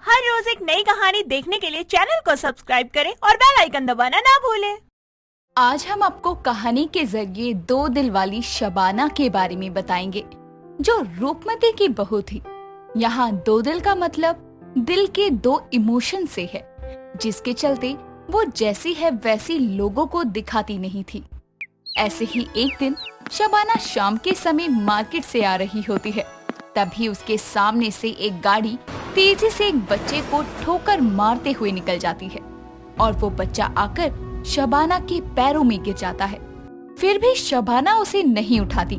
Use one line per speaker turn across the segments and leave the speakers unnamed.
हर रोज एक नई कहानी देखने के लिए चैनल को सब्सक्राइब करें और बेल आइकन दबाना ना भूलें।
आज हम आपको कहानी के जरिए दो दिल वाली शबाना के बारे में बताएंगे, जो रूपमती की बहू थी। यहाँ दो दिल का मतलब दिल के दो इमोशन से है, जिसके चलते वो जैसी है वैसी लोगों को दिखाती नहीं थी। ऐसे ही एक दिन शबाना शाम के समय मार्केट से आ रही होती है। तभी उसके सामने से एक गाड़ी तेजी से एक बच्चे को ठोकर मारते हुए निकल जाती है और वो बच्चा आकर शबाना के पैरों में गिर जाता है। फिर भी शबाना उसे नहीं उठाती।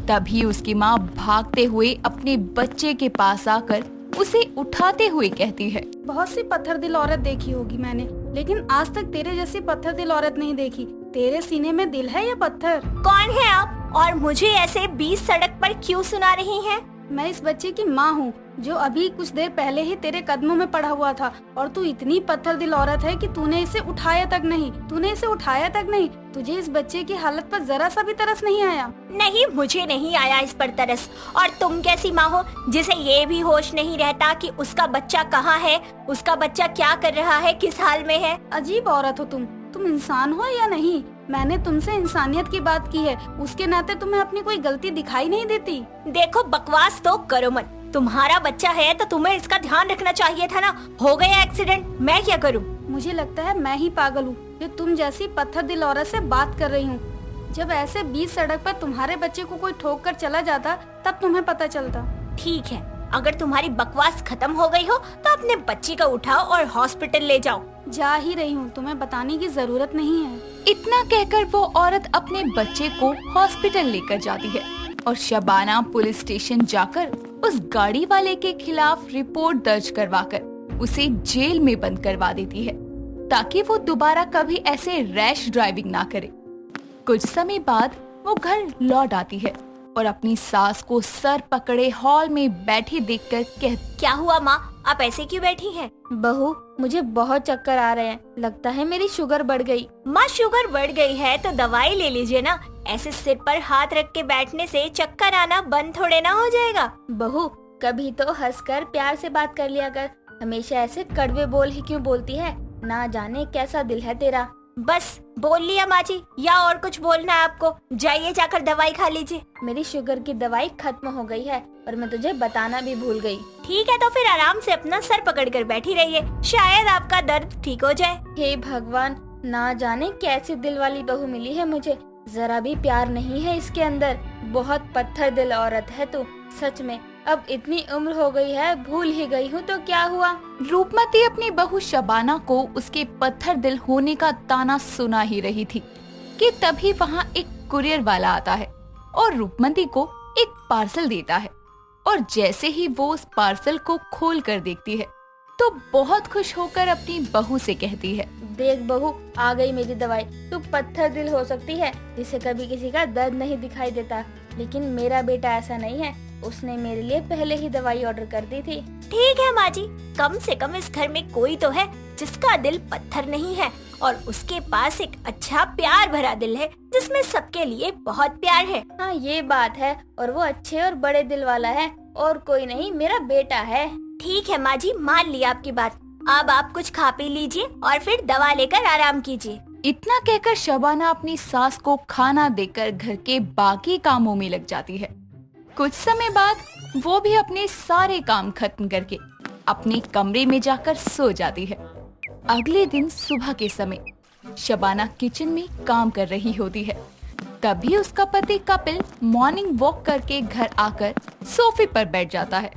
तभी उसकी माँ भागते हुए अपने बच्चे के पास आकर उसे उठाते हुए कहती है,
बहुत सी पत्थर दिल औरत देखी होगी मैंने, लेकिन आज तक तेरे जैसी पत्थर दिल औरत नहीं देखी। तेरे सीने में दिल है या पत्थर?
कौन है आप और मुझे ऐसे बीच सड़क पर क्यों सुना रही हैं?
मैं इस बच्चे की माँ हूँ, जो अभी कुछ देर पहले ही तेरे कदमों में पड़ा हुआ था, और तू इतनी पत्थर दिल औरत है कि तूने इसे उठाया तक नहीं। तुझे इस बच्चे की हालत पर जरा सा भी तरस नहीं आया?
नहीं, मुझे नहीं आया इस पर तरस। और तुम कैसी माँ हो जिसे ये भी होश नहीं रहता कि उसका बच्चा कहाँ है, उसका बच्चा क्या कर रहा है, किस हाल में है?
अजीब औरत हो तुम इंसान हो या नहीं? मैंने तुमसे इंसानियत की बात की है, उसके नाते तुम्हें अपनी कोई गलती दिखाई नहीं देती?
देखो, बकवास तो करो मत। तुम्हारा बच्चा है तो तुम्हें इसका ध्यान रखना चाहिए था ना। हो गया एक्सीडेंट, मैं क्या करूं?
मुझे लगता है मैं ही पागल हूँ जो तुम जैसी पत्थर दिल औरत से बात कर रही हूँ। जब ऐसे बीच सड़क पर तुम्हारे बच्चे को कोई ठोक कर चला जाता तब तुम्हें पता चलता।
ठीक है, अगर तुम्हारी बकवास खत्म हो गई हो तो अपने बच्ची को उठाओ और हॉस्पिटल ले जाओ।
जा ही रही हूँ, तुम्हें बताने की जरूरत नहीं है।
इतना कहकर वो औरत अपने बच्चे को हॉस्पिटल लेकर जाती है और शबाना पुलिस स्टेशन जाकर उस गाड़ी वाले के खिलाफ रिपोर्ट दर्ज करवाकर उसे जेल में बंद करवा देती है, ताकि वो दोबारा कभी ऐसे रैश ड्राइविंग ना करे। कुछ समय बाद वो घर लौट आती है और अपनी सास को सर पकड़े हॉल में बैठी देखकर
क्या हुआ माँ, आप ऐसे क्यों बैठी हैं?
बहू, मुझे बहुत चक्कर आ रहे हैं, लगता है मेरी शुगर बढ़ गई।
माँ, शुगर बढ़ गई है तो दवाई ले लीजिए ना। ऐसे सिर पर हाथ रख के बैठने से चक्कर आना बंद थोड़े ना हो जाएगा।
बहू, कभी तो हंसकर प्यार से बात कर लिया कर, हमेशा ऐसे कड़वे बोल ही क्यों बोलती है? ना जाने कैसा दिल है तेरा।
बस बोल लिया माँ जी, या और कुछ बोलना है आपको? जाइए जाकर दवाई खा लीजिए।
मेरी शुगर की दवाई खत्म हो गई है और मैं तुझे बताना भी भूल गई।
ठीक है, तो फिर आराम से अपना सर पकड़कर बैठी रहिए, शायद आपका दर्द ठीक हो जाए।
हे भगवान, ना जाने कैसी दिल वाली बहू मिली है मुझे। जरा भी प्यार नहीं है इसके अंदर। बहुत पत्थर दिल औरत है तू, सच में। अब इतनी उम्र हो गई है, भूल ही गई हूँ तो क्या हुआ।
रूपमती अपनी बहू शबाना को उसके पत्थर दिल होने का ताना सुना ही रही थी कि तभी वहाँ एक कुरियर वाला आता है और रूपमती को एक पार्सल देता है। और जैसे ही वो उस पार्सल को खोल कर देखती है तो बहुत खुश होकर अपनी बहू से कहती है,
देख बहू, आ गई मेरी दवाई। तू पत्थर दिल हो सकती है जिसे कभी किसी का दर्द नहीं दिखाई देता, लेकिन मेरा बेटा ऐसा नहीं है। उसने मेरे लिए पहले ही दवाई ऑर्डर कर दी थी।
ठीक है माँ जी, कम से कम इस घर में कोई तो है जिसका दिल पत्थर नहीं है और उसके पास एक अच्छा प्यार भरा दिल है जिसमें सबके लिए बहुत प्यार है।
हाँ, ये बात है, और वो अच्छे और बड़े दिल वाला है, और कोई नहीं, मेरा बेटा है।
ठीक है माँ जी, मान लिया आपकी बात। अब आप कुछ खा पी लीजिए और फिर दवा लेकर आराम कीजिए।
इतना कहकर शबाना अपनी सास को खाना देकर घर के बाकी कामों में लग जाती है। कुछ समय बाद वो भी अपने सारे काम खत्म करके अपने कमरे में जाकर सो जाती है। अगले दिन सुबह के समय शबाना किचन में काम कर रही होती है। तभी उसका पति कपिल मॉर्निंग वॉक करके घर आकर सोफे पर बैठ जाता है।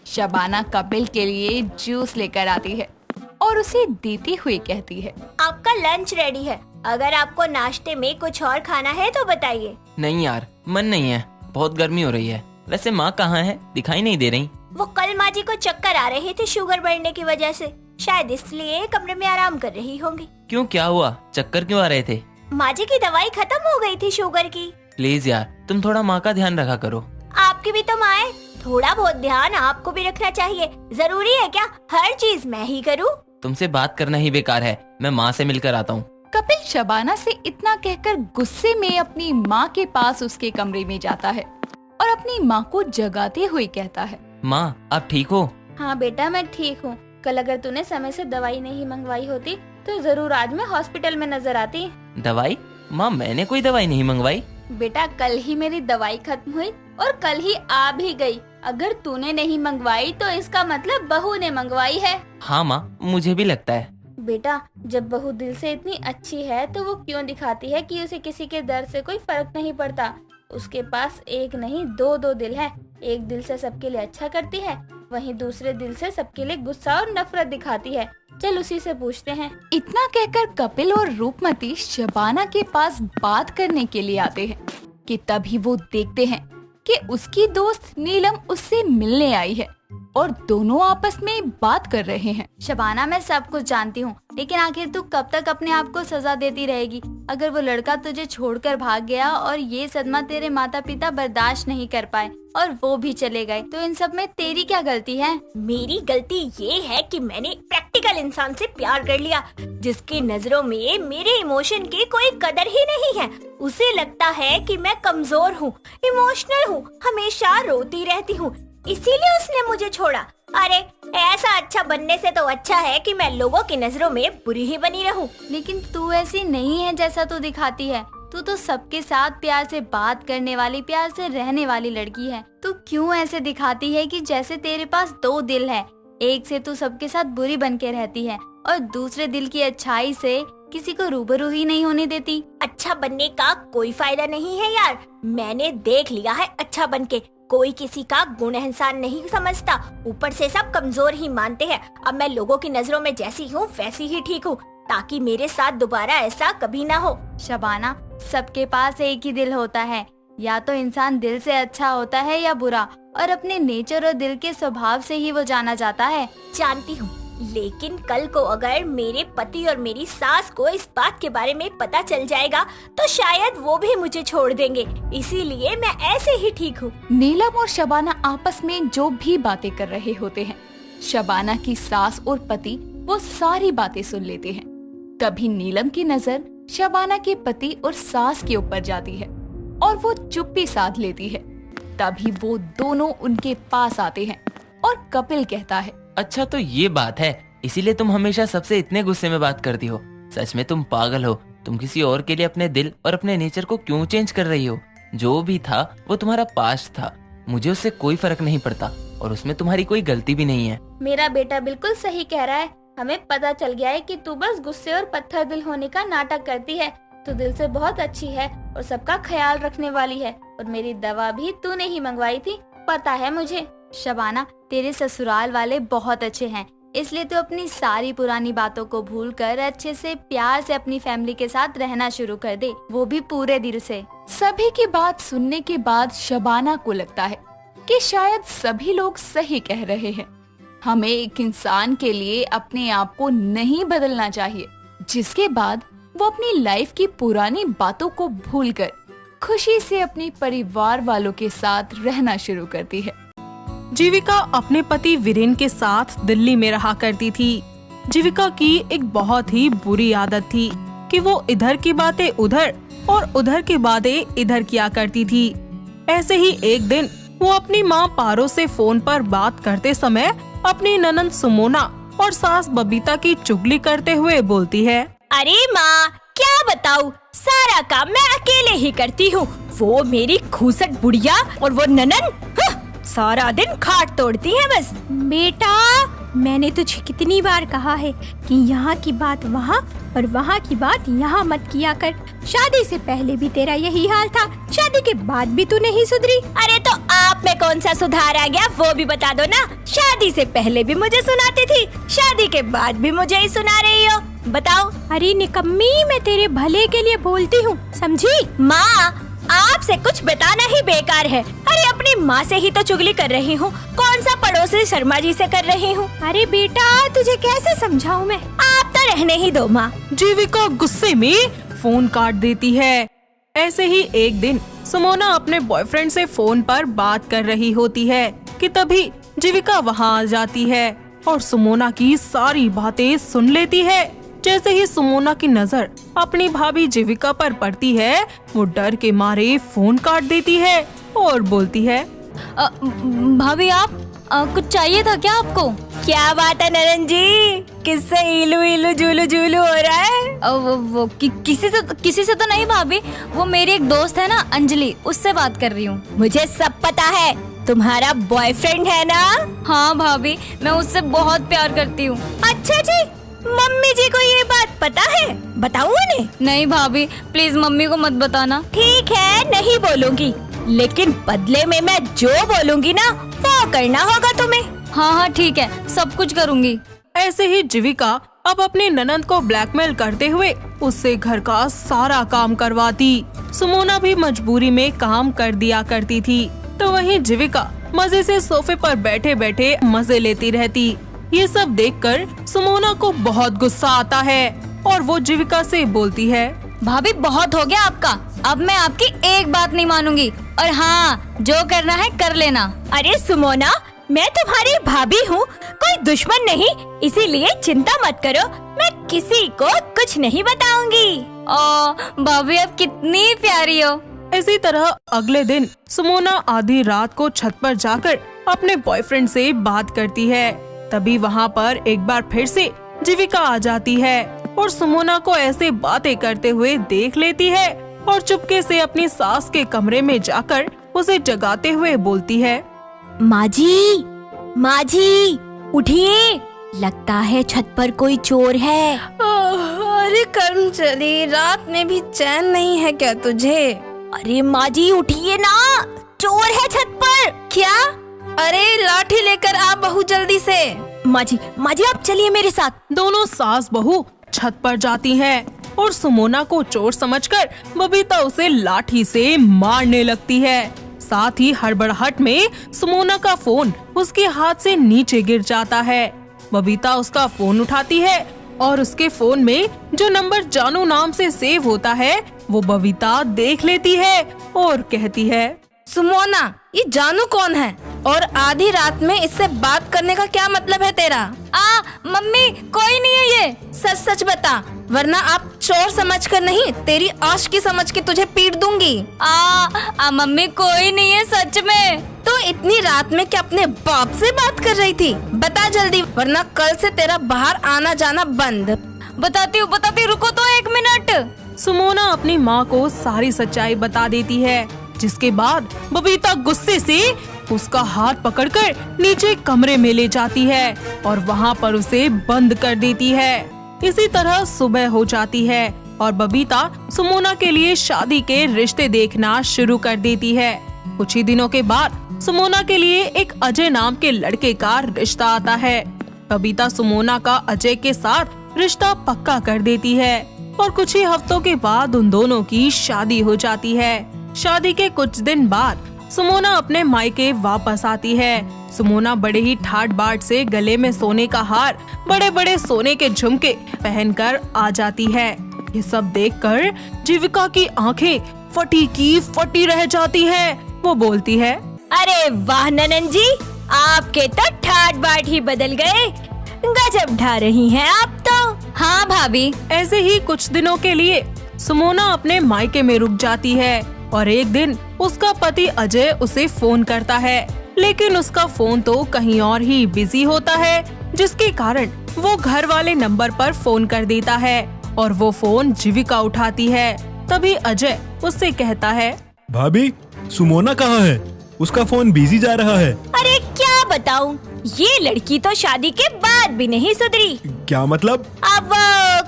शबाना कपिल के लिए जूस लेकर आती है और उसे देते हुए कहती है,
आपका लंच रेडी है, अगर आपको नाश्ते में कुछ और खाना है तो बताइए।
नहीं यार, मन नहीं है, बहुत गर्मी हो रही है। वैसे माँ कहाँ है, दिखाई नहीं दे रही।
वो कल माँ जी को चक्कर आ रहे थे शुगर बढ़ने की वजह से, शायद इसलिए कमरे में आराम कर रही होंगी।
क्यों, क्या हुआ? चक्कर क्यों आ रहे थे?
माँ जी की दवाई खत्म हो गई थी शुगर की।
प्लीज यार, तुम थोड़ा माँ का ध्यान रखा करो।
आपकी भी तो माँ है, थोड़ा बहुत ध्यान आपको भी रखना चाहिए। जरूरी है क्या हर चीज मैं ही करूँ?
तुमसे बात करना ही बेकार है, मैं माँ से मिलकर आता हूँ।
कपिल शबाना से इतना कहकर गुस्से में अपनी माँ के पास उसके कमरे में जाता है और अपनी माँ को जगाते हुए कहता है,
माँ आप ठीक हो?
हाँ बेटा, मैं ठीक हूँ। कल अगर तूने समय से दवाई नहीं मंगवाई होती तो जरूर आज मैं हॉस्पिटल में नजर आती।
दवाई? माँ, मैंने कोई दवाई नहीं मंगवाई।
बेटा, कल ही मेरी दवाई खत्म हुई और कल ही आ भी गई। अगर तूने नहीं मंगवाई तो इसका मतलब बहू ने मंगवाई है।
हाँ माँ, मुझे भी लगता है।
बेटा, जब बहू दिल से इतनी अच्छी है तो वो क्यों दिखाती है कि उसे किसी के दर्द से कोई फर्क नहीं पड़ता। उसके पास एक नहीं दो दिल है। एक दिल से सबके लिए अच्छा करती है, वहीं दूसरे दिल से सबके लिए गुस्सा और नफरत दिखाती है। चल उसी से पूछते हैं।
इतना कहकर कपिल और रूपमती शबाना के पास बात करने के लिए आते हैं कि तभी वो देखते हैं कि उसकी दोस्त नीलम उससे मिलने आई है और दोनों आपस में बात कर रहे हैं।
शबाना, मैं सब कुछ जानती हूँ, लेकिन आखिर तू कब तक अपने आप को सजा देती रहेगी? अगर वो लड़का तुझे छोड़कर भाग गया और ये सदमा तेरे माता पिता बर्दाश्त नहीं कर पाए और वो भी चले गए, तो इन सब में तेरी क्या गलती है?
मेरी गलती ये है कि मैंने प्रैक्टिकल इंसान से प्यार कर लिया, जिसकी नजरों में मेरे इमोशन की कोई कदर ही नहीं है। उसे लगता है कि मैं कमजोर हूँ, इमोशनल हूँ, हमेशा रोती रहती हूँ, इसीलिए उसने मुझे छोड़ा। अरे, ऐसा अच्छा बनने से तो अच्छा है कि मैं लोगों की नजरों में बुरी ही बनी रहूं।
लेकिन तू ऐसी नहीं है जैसा तू दिखाती है। तू तो सबके साथ प्यार से बात करने वाली, प्यार से रहने वाली लड़की है। तू क्यों ऐसे दिखाती है कि जैसे तेरे पास दो दिल है? एक से तू सबके साथ बुरी बन के रहती है और दूसरे दिल की अच्छाई से किसी को रूबरू ही नहीं होने देती।
अच्छा बनने का कोई फायदा नहीं है यार, मैंने देख लिया है अच्छा बनके कोई किसी का गुण एहसान नहीं समझता। ऊपर से सब कमजोर ही मानते हैं। अब मैं लोगों की नजरों में जैसी हूँ वैसी ही ठीक हूँ, ताकि मेरे साथ दोबारा ऐसा कभी ना हो।
शबाना, सबके पास एक ही दिल होता है। या तो इंसान दिल से अच्छा होता है या बुरा, और अपने नेचर और दिल के स्वभाव से ही वो जाना जाता है।
जानती हूँ, लेकिन कल को अगर मेरे पति और मेरी सास को इस बात के बारे में पता चल जाएगा तो शायद वो भी मुझे छोड़ देंगे, इसीलिए मैं ऐसे ही ठीक हूँ।
नीलम और शबाना आपस में जो भी बातें कर रहे होते हैं, शबाना की सास और पति वो सारी बातें सुन लेते हैं। तभी नीलम की नजर शबाना के पति और सास के ऊपर जाती है और वो चुप्पी साध लेती है। तभी वो दोनों उनके पास आते हैं और कपिल कहता है,
अच्छा तो ये बात है, इसीलिए तुम हमेशा सबसे इतने गुस्से में बात करती हो। सच में तुम पागल हो। तुम किसी और के लिए अपने दिल और अपने नेचर को क्यों चेंज कर रही हो? जो भी था वो तुम्हारा पास्ट था, मुझे उससे कोई फर्क नहीं पड़ता और उसमें तुम्हारी कोई गलती भी नहीं है।
मेरा बेटा बिल्कुल सही कह रहा है। हमें पता चल गया है कि तू बस गुस्से और पत्थर दिल होने का नाटक करती है। तू दिल से बहुत अच्छी है और सबका ख्याल रखने वाली है, और मेरी दवा भी तूने ही मंगवाई थी, पता है मुझे। शबाना, तेरे ससुराल वाले बहुत अच्छे हैं, इसलिए तू अपनी सारी पुरानी बातों को भूलकर अच्छे से प्यार से अपनी फैमिली के साथ रहना शुरू कर दे, वो भी पूरे दिल से।
सभी की बात सुनने के बाद शबाना को लगता है कि शायद सभी लोग सही कह रहे हैं। हमें एक इंसान के लिए अपने आप को नहीं बदलना चाहिए, जिसके बाद वो अपनी लाइफ की पुरानी बातों को भूलकर खुशी से अपने परिवार वालों के साथ रहना शुरू करती है।
जीविका अपने पति वीरेन के साथ दिल्ली में रहा करती थी। जीविका की एक बहुत ही बुरी आदत थी कि वो इधर की बातें उधर और उधर की बातें इधर किया करती थी। ऐसे ही एक दिन वो अपनी माँ पारो से फोन पर बात करते समय अपनी ननंद सुमोना और सास बबीता की चुगली करते हुए बोलती है,
अरे माँ, क्या बताऊँ, सारा काम मैं अकेले ही करती हूँ। वो मेरी खूसट बुढ़िया और वो ननन सारा दिन खाट तोड़ती है बस। बेटा, मैंने तुझे कितनी बार कहा है कि यहाँ की बात वहाँ और वहाँ की बात यहाँ मत किया कर। शादी से पहले भी तेरा यही हाल था, शादी के बाद भी तू नहीं सुधरी। अरे तो आप में कौन सा सुधार आ गया वो भी बता दो ना। शादी से पहले भी मुझे सुनाती थी, शादी के बाद भी मुझे ही सुना रही हो, बताओ। अरे निकम्मी, मैं तेरे भले के लिए बोलती हूँ, समझी? माँ, आपसे कुछ बताना ही बेकार है। अरे अपनी माँ से ही तो चुगली कर रही हूँ, कौन सा पड़ोसी शर्मा जी से कर रही हूँ। अरे बेटा, तुझे कैसे समझाऊँ मैं, आप तो रहने ही दो माँ।
जीविका गुस्से में फोन काट देती है। ऐसे ही एक दिन सुमोना अपने बॉयफ्रेंड से फोन पर बात कर रही होती है कि तभी जीविका वहाँ आ जाती है और सुमोना की सारी बातें सुन लेती है। जैसे ही सुमोना की नजर अपनी भाभी जीविका पर पड़ती है, वो डर के मारे फोन काट देती है और बोलती है,
भाभी, आप कुछ चाहिए था क्या आपको?
क्या बात है ननन जी, किससे इलू इलू जुलू जुलू हो रहा है?
किसी से तो नहीं भाभी, वो मेरी एक दोस्त है ना अंजलि, उससे बात कर रही हूँ।
मुझे सब पता है, तुम्हारा बॉयफ्रेंड है ना?
हाँ भाभी, मैं उससे बहुत प्यार करती हूँ।
अच्छा जी, मम्मी जी को ये बात पता है? बताऊँ उन्हें?
नहीं भाभी, प्लीज मम्मी को मत बताना।
ठीक है, नहीं बोलूंगी, लेकिन बदले में मैं जो बोलूंगी ना वो करना होगा तुम्हें।
हाँ हाँ ठीक है, सब कुछ करूँगी।
ऐसे ही जीविका अब अपने ननंद को ब्लैकमेल करते हुए उससे घर का सारा काम करवाती। सुमोना भी मजबूरी में काम कर दिया करती थी, तो वहीं जीविका मजे से सोफे पर बैठे बैठे मजे लेती रहती। ये सब देखकर सुमोना को बहुत गुस्सा आता है और वो जीविका से बोलती है,
भाभी बहुत हो गया आपका, अब मैं आपकी एक बात नहीं मानूंगी, और हाँ जो करना है कर लेना।
अरे सुमोना, मैं तुम्हारी भाभी हूँ, कोई दुश्मन नहीं, इसीलिए चिंता मत करो, मैं किसी को कुछ नहीं बताऊंगी।
भाभी आप कितनी प्यारी हो।
इसी तरह अगले दिन सुमोना आधी रात को छत पर जाकर अपने बॉयफ्रेंड से बात करती है। तभी वहाँ पर एक बार फिर से जीविका आ जाती है और सुमोना को ऐसे बातें करते हुए देख लेती है और चुपके से अपनी सास के कमरे में जाकर उसे जगाते हुए बोलती है,
माँ जी, उठिए, लगता है छत पर कोई चोर है।
अरे कर्मचारी, रात में भी चैन नहीं है क्या तुझे?
अरे माँ जी उठिए ना, चोर है छत पर।
क्या? अरे लाठी लेकर आ बहू जल्दी से।
माँ जी आप चलिए मेरे साथ।
दोनों सास बहू छत पर जाती हैं और सुमोना को चोर समझकर बबीता उसे लाठी से मारने लगती है। साथ ही हड़बड़ाहट में सुमोना का फोन उसके हाथ से नीचे गिर जाता है। बबीता उसका फोन उठाती है और उसके फोन में जो नंबर जानू नाम से सेव होता है वो बबीता देख लेती है और कहती है,
सुमोना, ये जानू कौन है और आधी रात में इससे बात करने का क्या मतलब है तेरा?
मम्मी कोई नहीं है ये।
सच सच बता, वरना आप चोर समझकर नहीं, तेरी आशिकी समझ के तुझे पीट दूंगी।
मम्मी कोई नहीं है सच में।
तो इतनी रात में क्या अपने बाप से बात कर रही थी? बता जल्दी, वरना कल से तेरा बाहर आना जाना बंद।
बताती हूँ, रुको तो 1 मिनट।
सुमोना अपनी माँ को सारी सच्चाई बता देती है, जिसके बाद बबीता गुस्से से उसका हाथ पकड़कर नीचे कमरे में ले जाती है और वहाँ पर उसे बंद कर देती है। इसी तरह सुबह हो जाती है और बबीता सुमोना के लिए शादी के रिश्ते देखना शुरू कर देती है। कुछ ही दिनों के बाद सुमोना के लिए एक अजय नाम के लड़के का रिश्ता आता है। बबीता सुमोना का अजय के साथ रिश्ता पक्का कर देती है और कुछ ही हफ्तों के बाद उन दोनों की शादी हो जाती है। शादी के कुछ दिन बाद सुमोना अपने मायके वापस आती है। सुमोना बड़े ही ठाट बाट से गले में सोने का हार, बड़े बड़े सोने के झुमके पहनकर आ जाती है। ये सब देखकर जीविका की आंखें फटी की फटी रह जाती हैं। वो बोलती है,
अरे वाह ननन जी, आपके तो ठाट बाट ही बदल गए, गजब ढा रही हैं आप तो।
हाँ भाभी।
ऐसे ही कुछ दिनों के लिए सुमोना अपने मायके में रुक जाती है और एक दिन उसका पति अजय उसे फोन करता है, लेकिन उसका फोन तो कहीं और ही बिजी होता है, जिसके कारण वो घर वाले नंबर पर फोन कर देता है और वो फोन जीविका उठाती है। तभी अजय उससे कहता है,
भाभी, सुमोना कहाँ है? उसका फोन बिजी जा रहा है।
अरे क्या बताऊं, ये लड़की तो शादी के बाद भी नहीं सुधरी।
क्या मतलब?
अब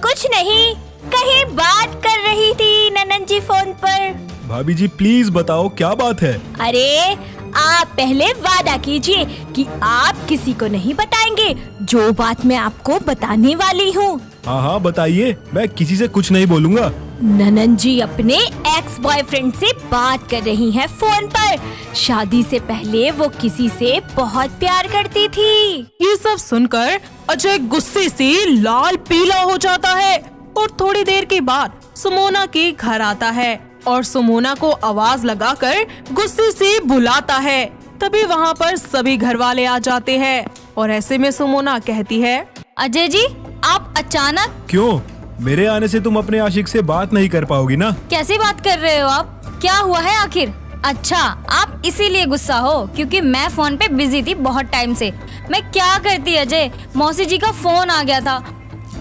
कुछ नहीं, कहीं बात कर रही थी ननन जी फोन पर।
भाभी जी प्लीज बताओ क्या बात है?
अरे आप पहले वादा कीजिए कि आप किसी को नहीं बताएंगे जो बात मैं आपको बताने वाली हूँ।
हाँ बताइए, मैं किसी से कुछ नहीं बोलूँगा।
ननन जी अपने एक्स बॉयफ्रेंड से बात कर रही हैं फोन पर। शादी से पहले वो किसी से बहुत प्यार करती थी।
ये सब सुनकर अजय गुस्से से लाल पीला हो जाता है और थोड़ी देर के बाद सुमोना के घर आता है और सुमोना को आवाज लगाकर गुस्से से बुलाता है। तभी वहाँ पर सभी घर वाले आ जाते हैं और ऐसे में सुमोना कहती है,
अजय जी आप अचानक?
क्यों? मेरे आने से तुम अपने आशिक से बात नहीं कर पाओगी ना?
कैसी बात कर रहे हो आप? क्या हुआ है आखिर? अच्छा, आप इसीलिए गुस्सा हो क्योंकि मैं फोन पे बिजी थी बहुत टाइम से। मैं क्या करती अजय, मौसी जी का फोन आ गया था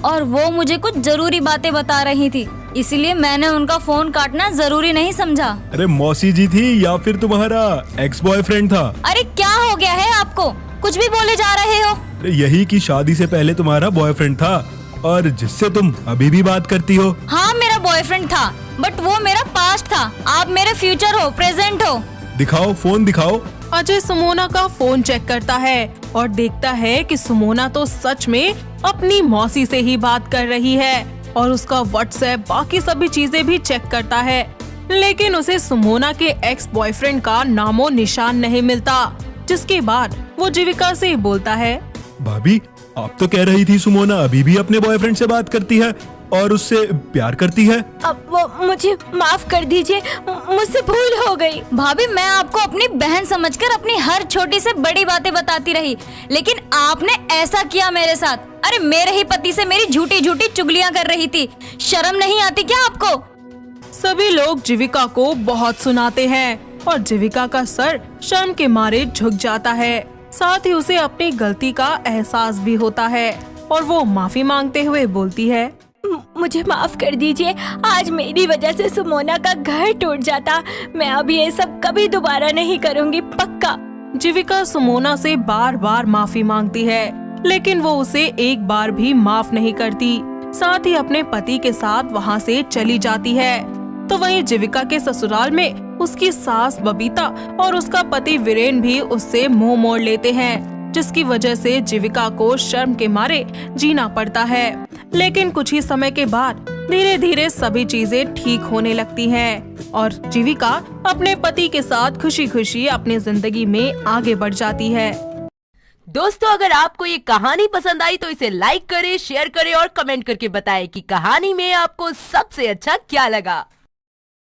और वो मुझे कुछ जरूरी बातें बता रही थी, इसीलिए मैंने उनका फोन काटना जरूरी नहीं समझा।
अरे मौसी जी थी या फिर तुम्हारा एक्स बॉयफ्रेंड था?
अरे क्या हो गया है आपको, कुछ भी बोले जा रहे हो।
अरे यही कि शादी से पहले तुम्हारा बॉयफ्रेंड था और जिससे तुम अभी भी बात करती हो।
हाँ, मेरा बॉयफ्रेंड था, बट वो मेरा पास्ट था। आप मेरे फ्यूचर हो, प्रेजेंट हो।
दिखाओ, फोन दिखाओ।
अजय सुमोना का फोन चेक करता है और देखता है कि सुमोना तो सच में अपनी मौसी से ही बात कर रही है और उसका व्हाट्सएप बाकी सभी चीजें भी चेक करता है, लेकिन उसे सुमोना के एक्स बॉयफ्रेंड का नामो निशान नहीं मिलता। जिसके बाद वो जीविका से बोलता है,
भाभी आप तो कह रही थी सुमोना अभी भी अपने बॉयफ्रेंड से बात करती है और उससे प्यार करती है।
अब वो मुझे माफ कर दीजिए, मुझसे भूल हो गई।
भाभी, मैं आपको अपनी बहन समझकर अपनी हर छोटी से बड़ी बातें बताती रही, लेकिन आपने ऐसा किया मेरे साथ। अरे मेरे ही पति से मेरी झूठी झूठी चुगलियां कर रही थी, शर्म नहीं आती क्या आपको?
सभी लोग जीविका को बहुत सुनाते हैं और जीविका का सर शर्म के मारे झुक जाता है। साथ ही उसे अपनी गलती का एहसास भी होता है और वो माफी मांगते हुए बोलती है,
मुझे माफ कर दीजिए, आज मेरी वजह से सुमोना का घर टूट जाता। मैं अब ये सब कभी दोबारा नहीं करूंगी, पक्का।
जीविका सुमोना से बार बार माफी मांगती है, लेकिन वो उसे एक बार भी माफ नहीं करती। साथ ही अपने पति के साथ वहाँ से चली जाती है। तो वहीं जीविका के ससुराल में उसकी सास बबीता और उसका पति वीरेन भी उससे मुंह मोड़ लेते हैं, जिसकी वजह से जीविका को शर्म के मारे जीना पड़ता है। लेकिन कुछ ही समय के बाद धीरे धीरे सभी चीजें ठीक होने लगती हैं और जीविका अपने पति के साथ खुशी खुशी अपनी जिंदगी में आगे बढ़ जाती है।
दोस्तों, अगर आपको ये कहानी पसंद आई तो इसे लाइक करें, शेयर करें और कमेंट करके बताएं कि कहानी में आपको सबसे अच्छा क्या लगा।